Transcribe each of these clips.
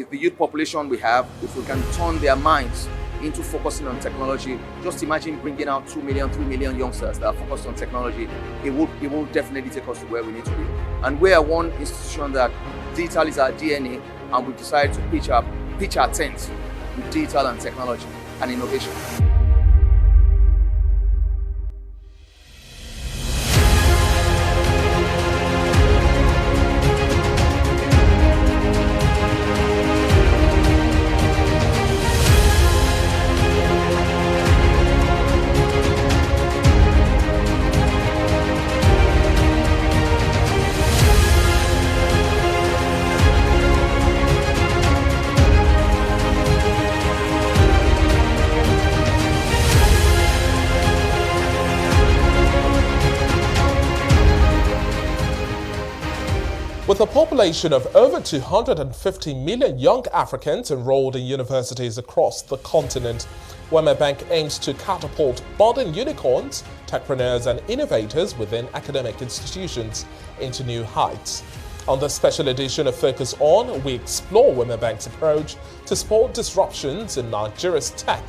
with the youth population we have, if we can turn their minds into focusing on technology, just imagine bringing out 2 million, 3 million youngsters that are focused on technology. It will definitely take us to where we need to be. And we are one institution that digital is our DNA, and we decided to pitch our tent with digital and technology and innovation. With a population of over 250 million young Africans enrolled in universities across the continent, Wema Bank aims to catapult budding unicorns, techpreneurs and innovators within academic institutions into new heights. On this special edition of Focus On, we explore Wema Bank's approach to support disruptions in Nigeria's tech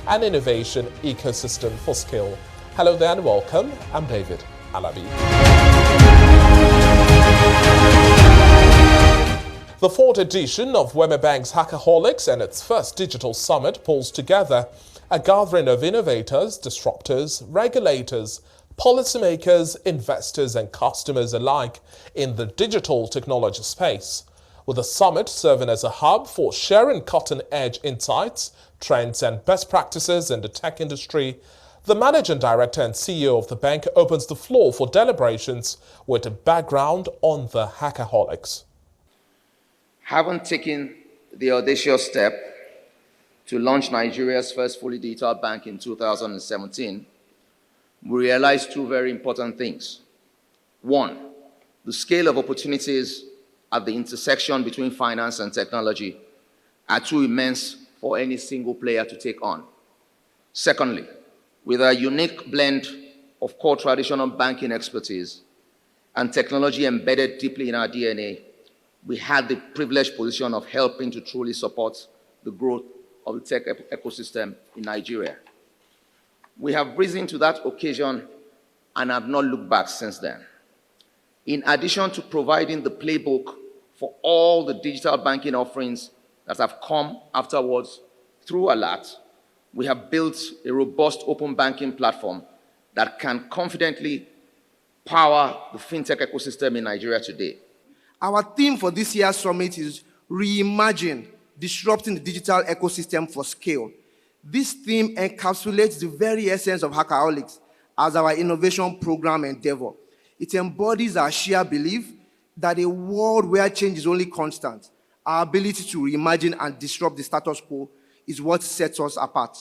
and innovation ecosystem for skill. Hello there and welcome. I'm David Alabi. The fourth edition of Wema Bank's Hackaholics and its first digital summit pulls together a gathering of innovators, disruptors, regulators, policymakers, investors and customers alike in the digital technology space, with the summit serving as a hub for sharing cutting-edge insights, trends and best practices in the tech industry. The Managing Director and CEO of the bank opens the floor for deliberations with a background on the Hackaholics. Having taken the audacious step to launch Nigeria's first fully digital bank in 2017, we realized two very important things. One, the scale of opportunities at the intersection between finance and technology are too immense for any single player to take on. Secondly, with a unique blend of core traditional banking expertise and technology embedded deeply in our DNA, we had the privileged position of helping to truly support the growth of the tech ecosystem in Nigeria. We have risen to that occasion and have not looked back since then. In addition to providing the playbook for all the digital banking offerings that have come afterwards through Alert, we have built a robust open banking platform that can confidently power the fintech ecosystem in Nigeria today. Our theme for this year's summit is Reimagine, Disrupting the Digital Ecosystem for Scale. This theme encapsulates the very essence of Hackaholics as our innovation program endeavor. It embodies our shared belief that a world where change is only constant, our ability to reimagine and disrupt the status quo is what sets us apart.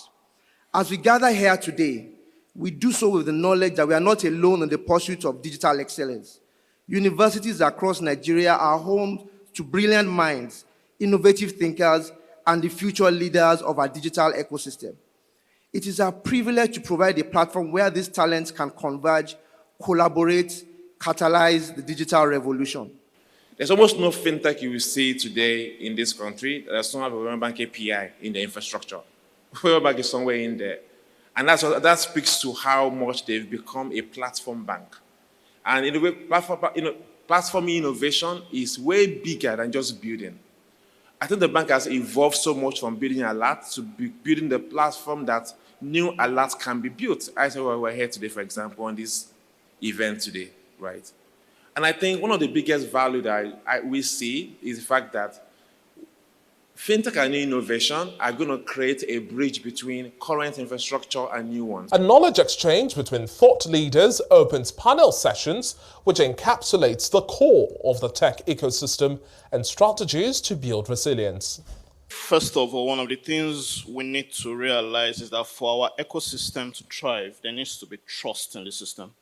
As we gather here today, we do so with the knowledge that we are not alone in the pursuit of digital excellence. Universities across Nigeria are home to brilliant minds, innovative thinkers, and the future leaders of our digital ecosystem. It is our privilege to provide a platform where these talents can converge, collaborate, catalyze the digital revolution. There's almost no fintech you will see today in this country that does not have a Wema Bank API in the infrastructure. Wema Bank is somewhere in there. And that speaks to how much they've become a platform bank. And in a way, platform innovation is way bigger than just building. I think the bank has evolved so much from building Alert to building the platform that new Alerts can be built. I said we're here today, for example, on this event today, right? And I think one of the biggest value that we see is the fact that fintech and innovation are going to create a bridge between current infrastructure and new ones. A knowledge exchange between thought leaders opens panel sessions, which encapsulates the core of the tech ecosystem and strategies to build resilience. First of all, one of the things we need to realize is that for our ecosystem to thrive, there needs to be trust in the system.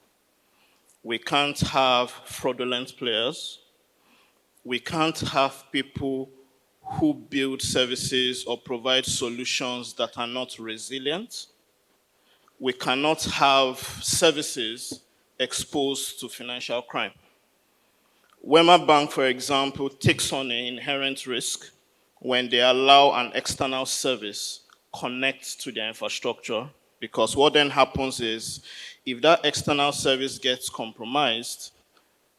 We can't have fraudulent players. We can't have people who build services or provide solutions that are not resilient. We cannot have services exposed to financial crime. Wema Bank, for example, takes on an inherent risk when they allow an external service connect to their infrastructure, because what then happens is if that external service gets compromised,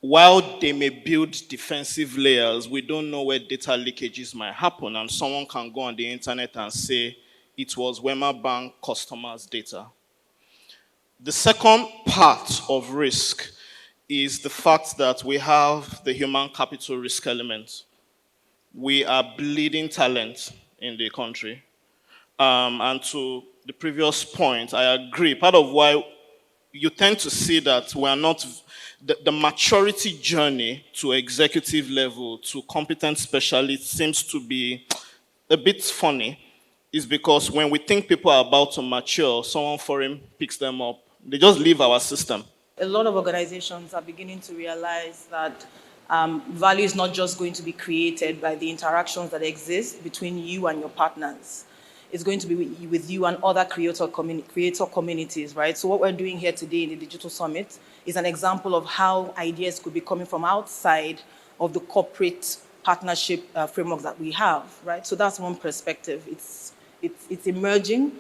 while they may build defensive layers, we don't know where data leakages might happen, and someone can go on the internet and say it was Wema Bank customers' data. The second part of risk is the fact that we have the human capital risk element. We are bleeding talent in the country. And to the previous point, I agree. Part of why you tend to see that we are not, the maturity journey to executive level, to competent specialists seems to be a bit funny, is because when we think people are about to mature, someone foreign picks them up. They just leave our system. A lot of organizations are beginning to realize that value is not just going to be created by the interactions that exist between you and your partners. It's going to be with you and other creator communities, right? So what we're doing here today in the Digital Summit is an example of how ideas could be coming from outside of the corporate partnership framework that we have, right? So that's one perspective. It's emerging,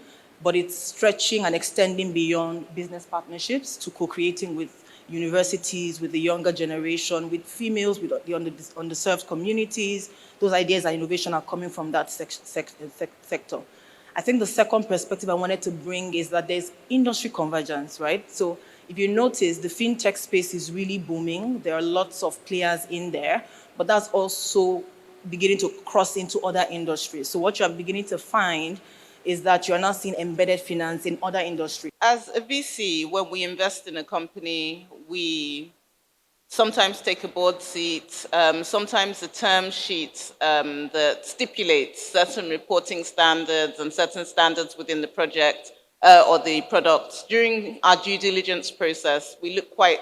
but it's stretching and extending beyond business partnerships to co-creating with universities, with the younger generation, with females, with the underserved communities. Those ideas and innovation are coming from that sector. I think the second perspective I wanted to bring is that there's industry convergence, right? So if you notice, the fintech space is really booming. There are lots of players in there, but that's also beginning to cross into other industries. So what you're beginning to find is that you're now seeing embedded finance in other industries. As a VC, when we invest in a company, we sometimes take a board seat, sometimes a term sheet that stipulates certain reporting standards and certain standards within the project or the product. During our due diligence process, we look quite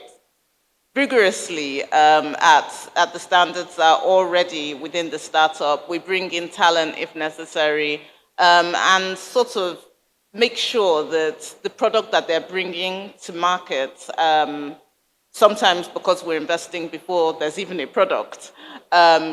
rigorously at the standards that are already within the startup. We bring in talent if necessary, and sort of make sure that the product that they're bringing to market, sometimes because we're investing before there's even a product,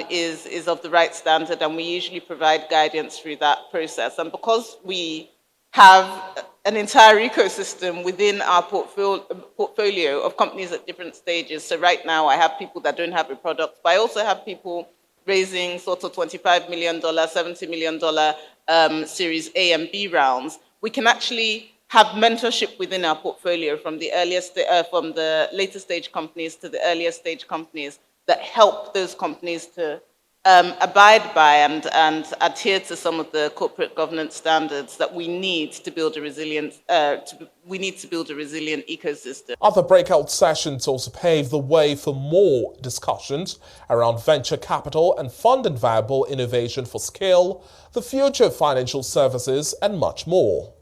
is of the right standard, and we usually provide guidance through that process. And because we have an entire ecosystem within our portfolio of companies at different stages. So right now I have people that don't have a product, but I also have people raising sort of $25 million, $70 million Series A and B rounds. We can actually have mentorship within our portfolio from the from the later stage companies to the earlier stage companies that help those companies to abide by and adhere to some of the corporate governance standards that we need to build a resilient ecosystem. Other breakout sessions also paved the way for more discussions around venture capital and funding viable innovation for scale, the future of financial services, and much more.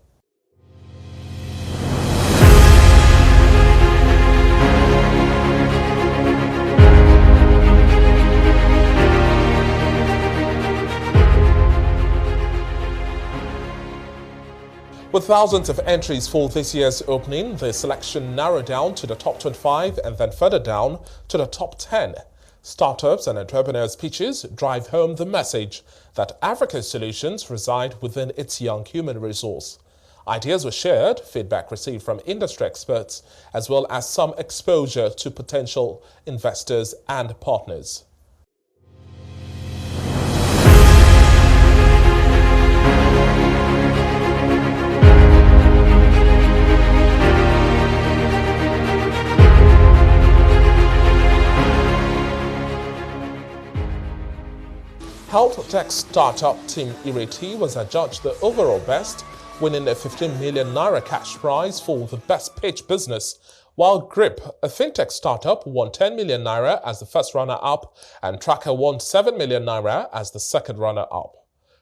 With thousands of entries for this year's opening, the selection narrowed down to the top 25 and then further down to the top 10. Startups and entrepreneurs' pitches drive home the message that Africa's solutions reside within its young human resource. Ideas were shared, feedback received from industry experts, as well as some exposure to potential investors and partners. Health tech startup Team Ireti was adjudged the overall best, winning a 15 million naira cash prize for the best pitch business, while Grip, a fintech startup, won 10 million naira as the first runner-up, and Tracker won 7 million naira as the second runner-up.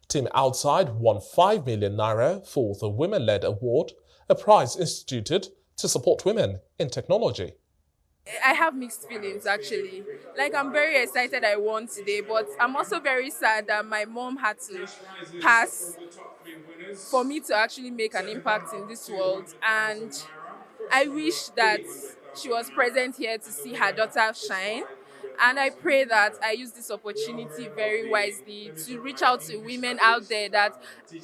Team Outside won 5 million naira for the Women-led Award, a prize instituted to support women in technology. I have mixed feelings actually. Like, I'm very excited I won today, but I'm also very sad that my mom had to pass for me to actually make an impact in this world. And I wish that she was present here to see her daughter shine. And I pray that I use this opportunity very wisely to reach out to women out there that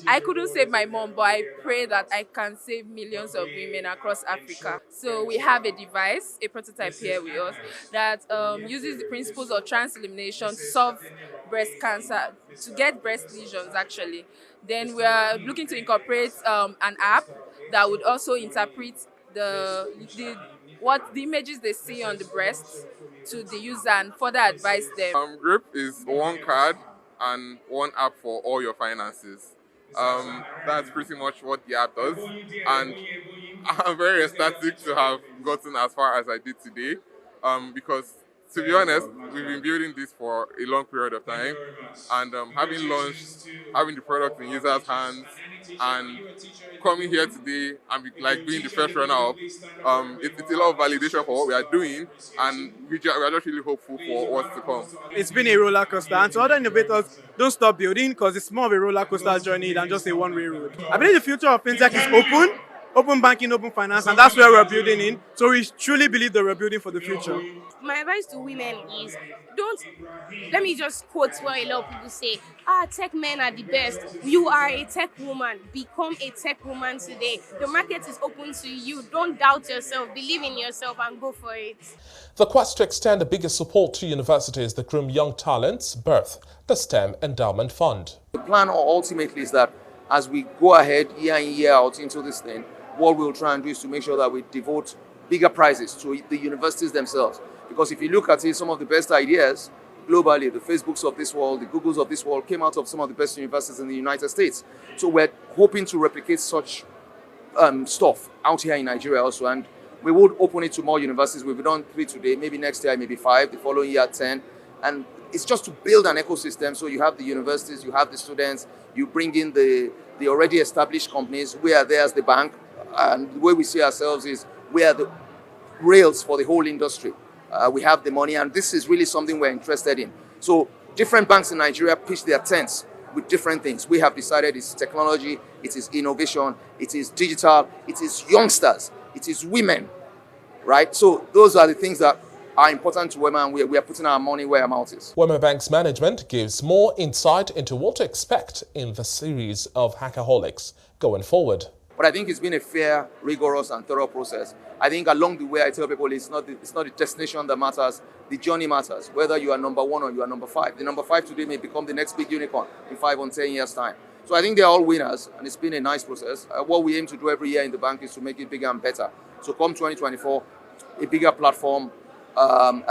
I couldn't save my mom, but I pray that I can save millions of women across Africa. So we have a device, a prototype here with us, that uses the principles of trans-elimination to solve breast cancer, to get breast lesions actually. Then we are looking to incorporate an app that would also interpret the images they see on the breasts to the user and further advise them. GRIP is one card and one app for all your finances. That's pretty much what the app does, and I'm very ecstatic to have gotten as far as I did today, because to be honest, we've been building this for a long period of time, and having launched, having the product in users' hands, and coming here today and being the first runner up, it's a lot of validation for what we are doing, and we are just really hopeful for what's to come. It's been a roller coaster, and to other innovators, don't stop building, because it's more of a roller coaster journey than just a one-way road. I believe the future of fintech is open banking, open finance, and that's where we're building in. So we truly believe that we're building for the future. My advice to women is let me just quote what a lot of people say, tech men are the best. You are a tech woman. Become a tech woman today. The market is open to you. Don't doubt yourself. Believe in yourself and go for it. The quest to extend the biggest support to universities that groom young talents birthed the STEM Endowment Fund. The plan ultimately is that as we go ahead year in, year out into this thing, what we'll try and do is to make sure that we devote bigger prizes to the universities themselves. Because if you look at it, some of the best ideas globally, the Facebooks of this world, the Googles of this world, came out of some of the best universities in the United States. So we're hoping to replicate such stuff out here in Nigeria also. And we would open it to more universities. We've done 3 today, maybe next year, maybe 5, the following year 10. And it's just to build an ecosystem. So you have the universities, you have the students, you bring in the already established companies. We are there as the bank. And the way we see ourselves is we are the rails for the whole industry. We have the money, and this is really something we're interested in. So different banks in Nigeria pitch their tents with different things. We have decided it's technology, it is innovation, it is digital, it is youngsters, it is women, right? So those are the things that are important to Wema, and we are putting our money where our mouth is. Wema Bank's management gives more insight into what to expect in the series of Hackaholics going forward. But I think it's been a fair, rigorous, and thorough process. I think along the way, I tell people it's not the destination that matters, the journey matters, whether you are number 1 or you are number 5. The number 5 today may become the next big unicorn in 5 or 10 years' time. So I think they're all winners, and it's been a nice process. What we aim to do every year in the bank is to make it bigger and better. So come 2024, a bigger platform and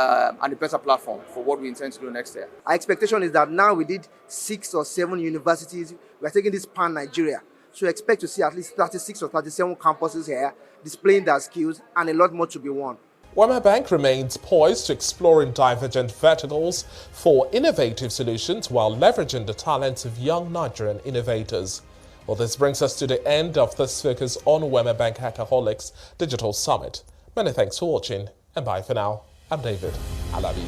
a better platform for what we intend to do next year. Our expectation is that now we did 6 or 7 universities. We're taking this pan-Nigeria. So expect to see at least 36 or 37 campuses here displaying their skills, and a lot more to be won. Wema Bank remains poised to exploring divergent verticals for innovative solutions while leveraging the talents of young Nigerian innovators. Well, this brings us to the end of this focus on Wema Bank Hackaholics Digital Summit. Many thanks for watching, and bye for now. I'm David. I love you.